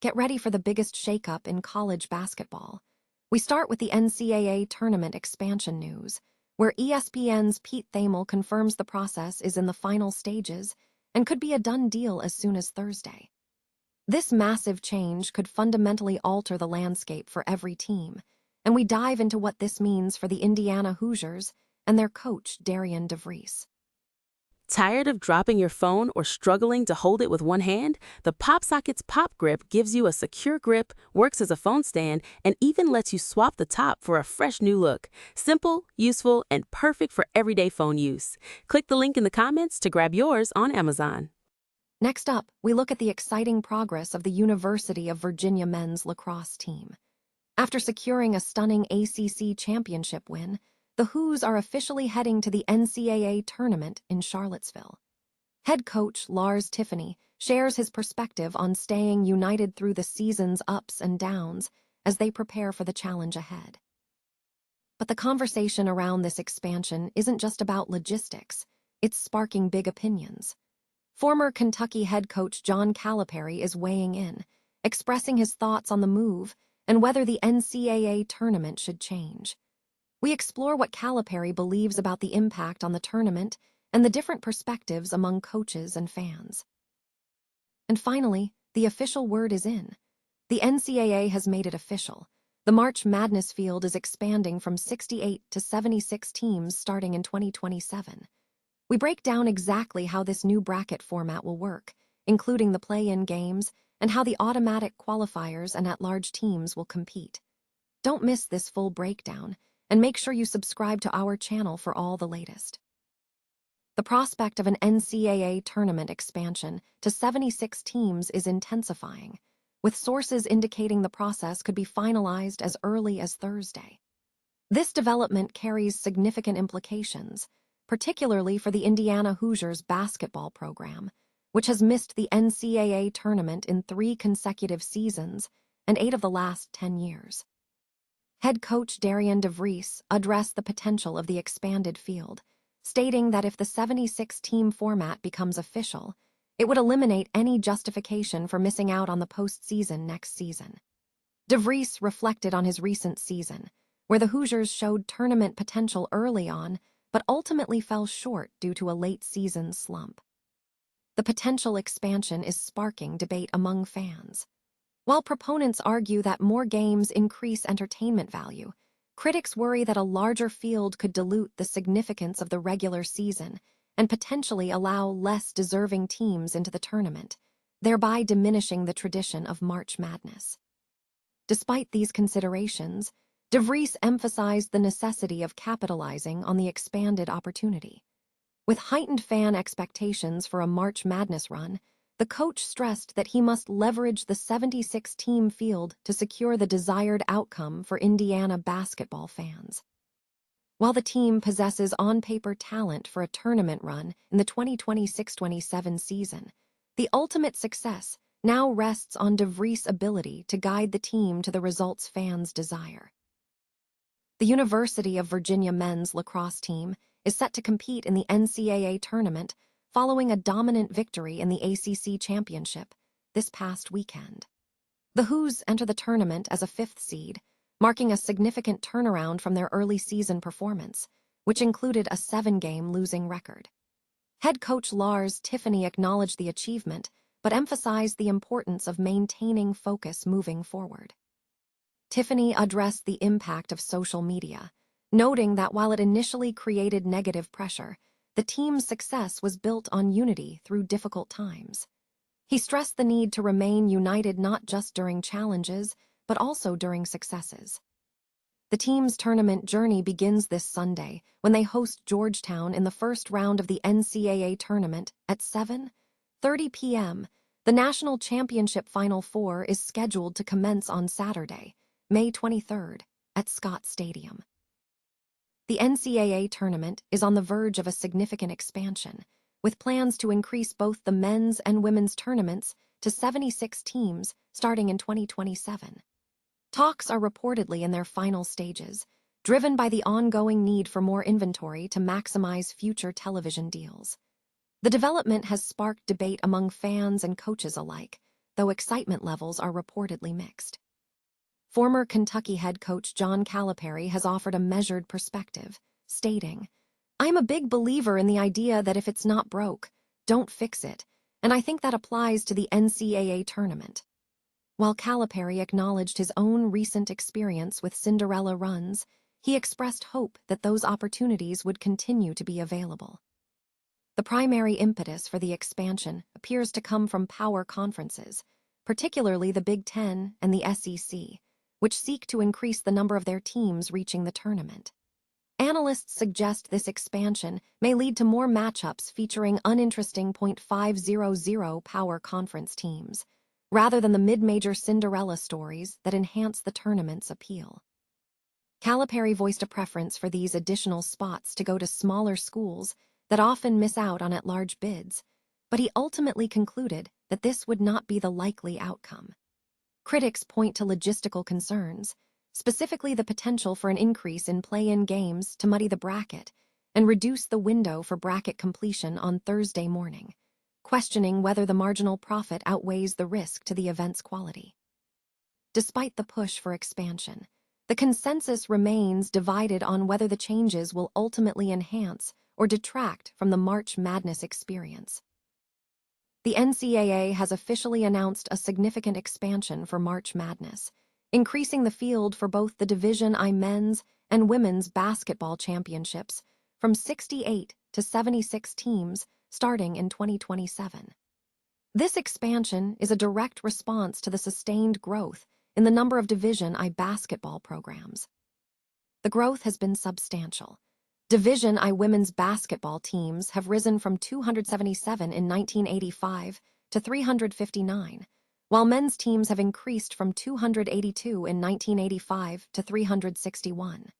Get ready for the biggest shakeup in college basketball. We start with the NCAA Tournament expansion news, where ESPN's Pete Thamel confirms the process is in the final stages and could be a done deal as soon as Thursday. This massive change could fundamentally alter the landscape for every team, and we dive into what this means for the Indiana Hoosiers and their coach, Darian DeVries. Tired of dropping your phone or struggling to hold it with one hand? The PopSocket's Pop Grip gives you a secure grip, works as a phone stand, and even lets you swap the top for a fresh new look. Simple, useful, and perfect for everyday phone use. Click the link in the comments to grab yours on Amazon. Next up, we look at the exciting progress of the University of Virginia men's lacrosse team. After securing a stunning ACC championship win, the Hoos are officially heading to the NCAA Tournament in Charlottesville. Head coach Lars Tiffany shares his perspective on staying united through the season's ups and downs as they prepare for the challenge ahead. But the conversation around this expansion isn't just about logistics, it's sparking big opinions. Former Kentucky head coach John Calipari is weighing in, expressing his thoughts on the move and whether the NCAA tournament should change. We explore what Calipari believes about the impact on the tournament and the different perspectives among coaches and fans. And finally, the official word is in. The NCAA has made it official. The March Madness field is expanding from 68 to 76 teams starting in 2027. We break down exactly how this new bracket format will work, including the play-in games and how the automatic qualifiers and at-large teams will compete. Don't miss this full breakdown, and make sure you subscribe to our channel for all the latest. The prospect of an NCAA tournament expansion to 76 teams is intensifying, with sources indicating the process could be finalized as early as Thursday. This development carries significant implications, particularly for the Indiana Hoosiers basketball program, which has missed the NCAA tournament in 3 consecutive seasons and 8 of the last 10 years. Head coach Darian DeVries addressed the potential of the expanded field, stating that if the 76-team format becomes official, it would eliminate any justification for missing out on the postseason next season. DeVries reflected on his recent season, where the Hoosiers showed tournament potential early on, but ultimately fell short due to a late-season slump. The potential expansion is sparking debate among fans. While proponents argue that more games increase entertainment value, critics worry that a larger field could dilute the significance of the regular season and potentially allow less deserving teams into the tournament, thereby diminishing the tradition of March Madness. Despite these considerations, DeVries emphasized the necessity of capitalizing on the expanded opportunity. With heightened fan expectations for a March Madness run, the coach stressed that he must leverage the 76-team field to secure the desired outcome for Indiana basketball fans. While the team possesses on-paper talent for a tournament run in the 2026-27 season, the ultimate success now rests on DeVries' ability to guide the team to the results fans desire. The University of Virginia men's lacrosse team is set to compete in the NCAA tournament following a dominant victory in the ACC championship this past weekend. The Hoos enter the tournament as a 5th seed, marking a significant turnaround from their early season performance, which included a 7-game losing record. Head coach Lars Tiffany acknowledged the achievement, but emphasized the importance of maintaining focus moving forward. Tiffany addressed the impact of social media, noting that while it initially created negative pressure, the team's success was built on unity through difficult times. He stressed the need to remain united not just during challenges, but also during successes. The team's tournament journey begins this Sunday when they host Georgetown in the first round of the NCAA tournament at 7:30 p.m. The national championship Final Four is scheduled to commence on Saturday, May 23rd, at Scott Stadium. The NCAA tournament is on the verge of a significant expansion, with plans to increase both the men's and women's tournaments to 76 teams starting in 2027. Talks are reportedly in their final stages, driven by the ongoing need for more inventory to maximize future television deals. The development has sparked debate among fans and coaches alike, though excitement levels are reportedly mixed. Former Kentucky head coach John Calipari has offered a measured perspective, stating, "I'm a big believer in the idea that if it's not broke, don't fix it, and I think that applies to the NCAA tournament." While Calipari acknowledged his own recent experience with Cinderella runs, he expressed hope that those opportunities would continue to be available. The primary impetus for the expansion appears to come from power conferences, particularly the Big Ten and the SEC, which seek to increase the number of their teams reaching the tournament. Analysts suggest this expansion may lead to more matchups featuring uninteresting .500 power conference teams, rather than the mid-major Cinderella stories that enhance the tournament's appeal. Calipari voiced a preference for these additional spots to go to smaller schools that often miss out on at-large bids, but he ultimately concluded that this would not be the likely outcome. Critics point to logistical concerns, specifically the potential for an increase in play-in games to muddy the bracket and reduce the window for bracket completion on Thursday morning, questioning whether the marginal profit outweighs the risk to the event's quality. Despite the push for expansion, the consensus remains divided on whether the changes will ultimately enhance or detract from the March Madness experience. The NCAA has officially announced a significant expansion for March Madness, increasing the field for both the Division I men's and women's basketball championships from 68 to 76 teams starting in 2027. This expansion is a direct response to the sustained growth in the number of Division I basketball programs. The growth has been substantial. Division I women's basketball teams have risen from 277 in 1985 to 359, while men's teams have increased from 282 in 1985 to 361.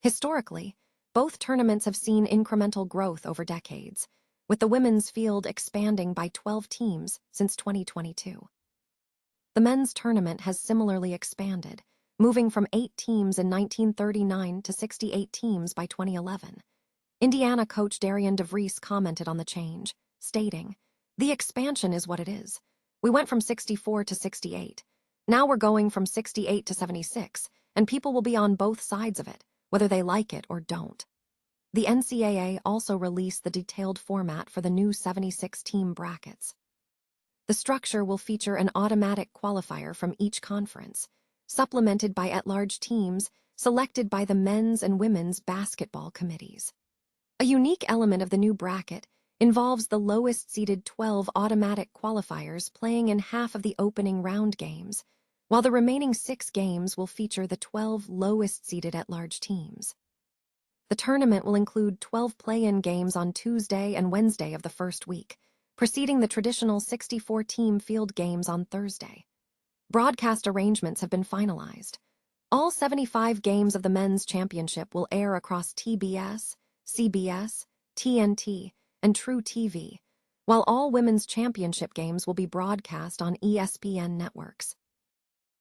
Historically, both tournaments have seen incremental growth over decades, with the women's field expanding by 12 teams since 2022. The men's tournament has similarly expanded, moving from 8 teams in 1939 to 68 teams by 2011. Indiana coach Darian DeVries commented on the change, stating, "The expansion is what it is. We went from 64 to 68. Now we're going from 68 to 76, and people will be on both sides of it, whether they like it or don't." The NCAA also released the detailed format for the new 76-team brackets. The structure will feature an automatic qualifier from each conference, supplemented by at-large teams selected by the men's and women's basketball committees. A unique element of the new bracket involves the lowest-seeded 12 automatic qualifiers playing in half of the opening round games, while the remaining 6 games will feature the 12 lowest-seeded at-large teams. The tournament will include 12 play-in games on Tuesday and Wednesday of the first week, preceding the traditional 64-team field games on Thursday. Broadcast arrangements have been finalized. All 75 games of the men's championship will air across TBS, CBS, TNT, and True TV, while all women's championship games will be broadcast on ESPN networks.